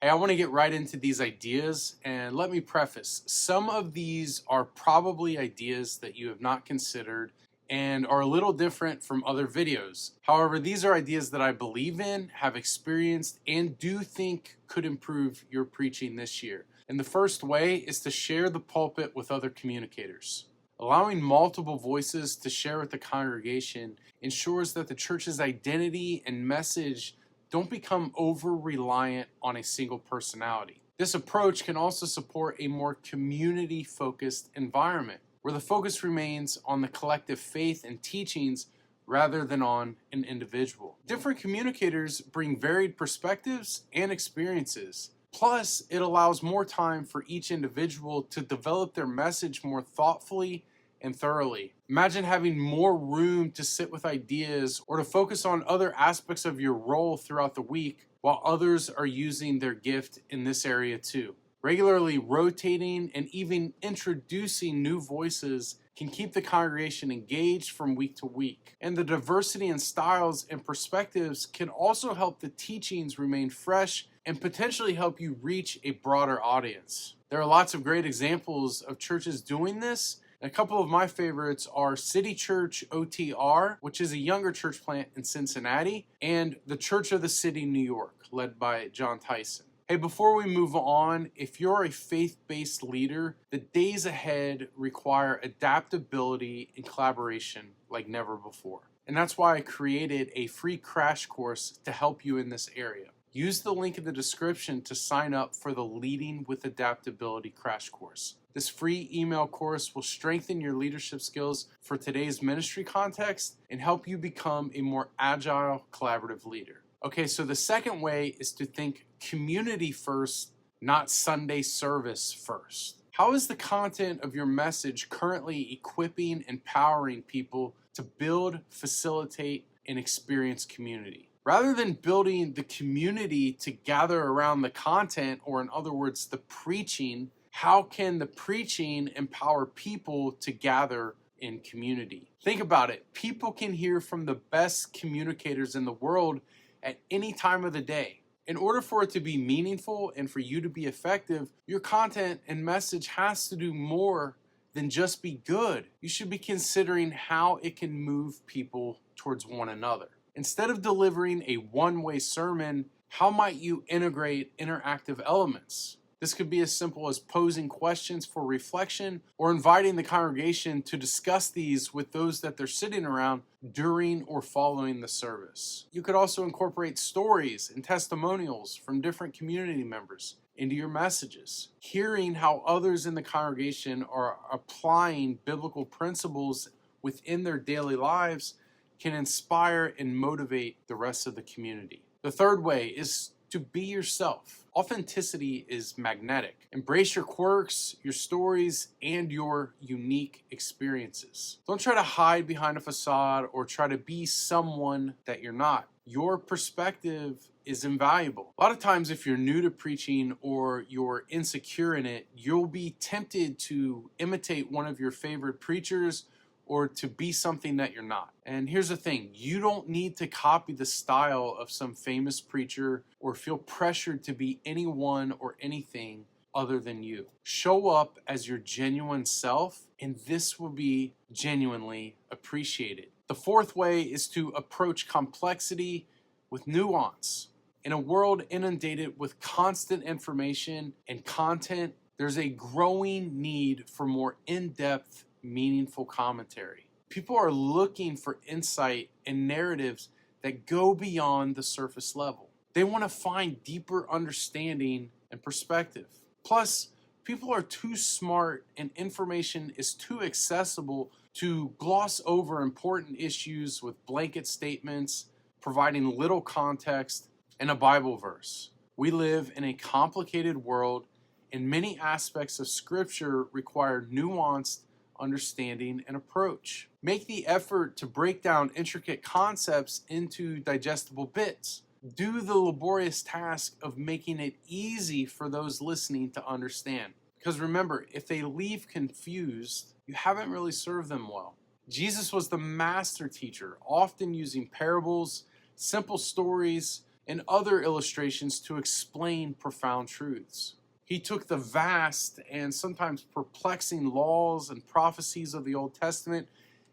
Hey, I want to get right into these ideas, and let me preface, some of these are probably ideas that you have not considered and are a little different from other videos. However, these are ideas that I believe in, have experienced, and do think could improve your preaching this year. And the first way is to share the pulpit with other communicators. Allowing multiple voices to share with the congregation ensures that the church's identity and message don't become over-reliant on a single personality. This approach can also support a more community-focused environment, where the focus remains on the collective faith and teachings rather than on an individual. Different communicators bring varied perspectives and experiences. Plus, it allows more time for each individual to develop their message more thoughtfully and thoroughly. Imagine having more room to sit with ideas or to focus on other aspects of your role throughout the week while others are using their gift in this area too. Regularly rotating and even introducing new voices can keep the congregation engaged from week to week. And the diversity in styles and perspectives can also help the teachings remain fresh and potentially help you reach a broader audience. There are lots of great examples of churches doing this. A couple of my favorites are City Church OTR, which is a younger church plant in Cincinnati, and the Church of the City, New York, led by John Tyson. Hey, before we move on, if you're a faith-based leader, the days ahead require adaptability and collaboration like never before. And that's why I created a free crash course to help you in this area. Use the link in the description to sign up for the Leading with Adaptability crash course. This free email course will strengthen your leadership skills for today's ministry context and help you become a more agile, collaborative leader. Okay, so the second way is to think community first, not Sunday service first. How is the content of your message currently equipping, empowering people to build, facilitate, and experience community? Rather than building the community to gather around the content, or in other words, the preaching, how can the preaching empower people to gather in community? Think about it. People can hear from the best communicators in the world at any time of the day. In order for it to be meaningful and for you to be effective, your content and message has to do more than just be good. You should be considering how it can move people towards one another. Instead of delivering a one-way sermon, how might you integrate interactive elements? This could be as simple as posing questions for reflection or inviting the congregation to discuss these with those that they're sitting around during or following the service. You could also incorporate stories and testimonials from different community members into your messages. Hearing how others in the congregation are applying biblical principles within their daily lives can inspire and motivate the rest of the community. The third way is to be yourself. Authenticity is magnetic. Embrace your quirks, your stories, and your unique experiences. Don't try to hide behind a facade or try to be someone that you're not. Your perspective is invaluable. A lot of times, if you're new to preaching or you're insecure in it, you'll be tempted to imitate one of your favorite preachers or to be something that you're not. And here's the thing, you don't need to copy the style of some famous preacher or feel pressured to be anyone or anything other than you. Show up as your genuine self, and this will be genuinely appreciated. The fourth way is to approach complexity with nuance. In a world inundated with constant information and content, there's a growing need for more in-depth, meaningful commentary. People are looking for insight and narratives that go beyond the surface level. They want to find deeper understanding and perspective. Plus, people are too smart and information is too accessible to gloss over important issues with blanket statements, providing little context, and a Bible verse. We live in a complicated world, and many aspects of Scripture require nuanced understanding and approach. Make the effort to break down intricate concepts into digestible bits. Do the laborious task of making it easy for those listening to understand. Because remember, if they leave confused, you haven't really served them well. Jesus was the master teacher, often using parables, simple stories, and other illustrations to explain profound truths. He took the vast and sometimes perplexing laws and prophecies of the Old Testament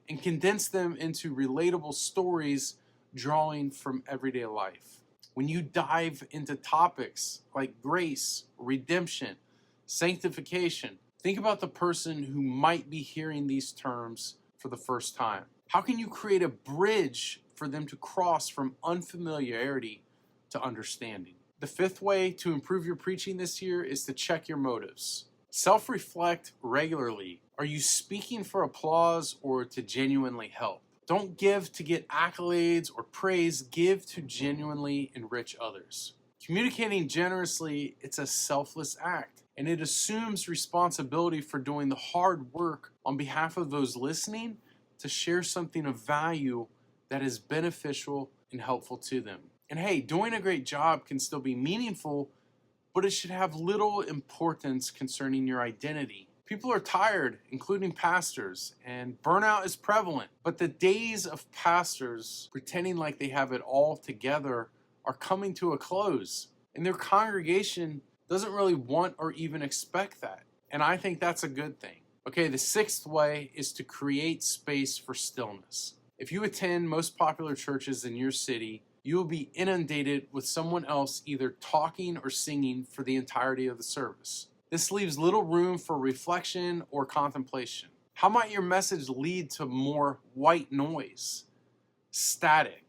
and condensed them into relatable stories drawing from everyday life. When you dive into topics like grace, redemption, sanctification, think about the person who might be hearing these terms for the first time. How can you create a bridge for them to cross from unfamiliarity to understanding? The fifth way to improve your preaching this year is to check your motives. Self-reflect regularly. Are you speaking for applause or to genuinely help? Don't give to get accolades or praise. Give to genuinely enrich others. Communicating generously, it's a selfless act, and it assumes responsibility for doing the hard work on behalf of those listening to share something of value that is beneficial and helpful to them. And hey, doing a great job can still be meaningful, but it should have little importance concerning your identity. People are tired, including pastors, and burnout is prevalent. But the days of pastors pretending like they have it all together are coming to a close. And their congregation doesn't really want or even expect that. And I think that's a good thing. Okay, the sixth way is to create space for stillness. If you attend most popular churches in your city, you will be inundated with someone else either talking or singing for the entirety of the service. This leaves little room for reflection or contemplation. How might your message lead to more white noise, static?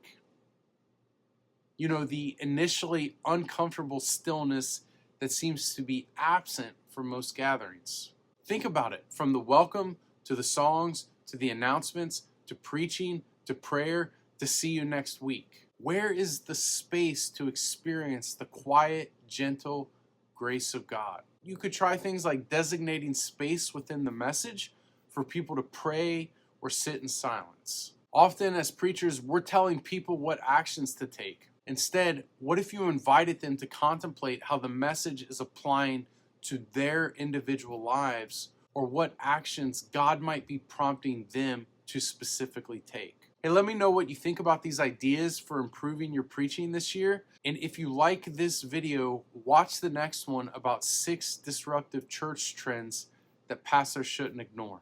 The initially uncomfortable stillness that seems to be absent from most gatherings. Think about it, from the welcome to the songs to the announcements to preaching to prayer to see you next week. Where is the space to experience the quiet, gentle grace of God? You could try things like designating space within the message for people to pray or sit in silence. Often as preachers, we're telling people what actions to take. Instead, what if you invited them to contemplate how the message is applying to their individual lives, or what actions God might be prompting them to specifically take? Hey, let me know what you think about these ideas for improving your preaching this year. And if you like this video, watch the next one about 6 disruptive church trends that pastors shouldn't ignore.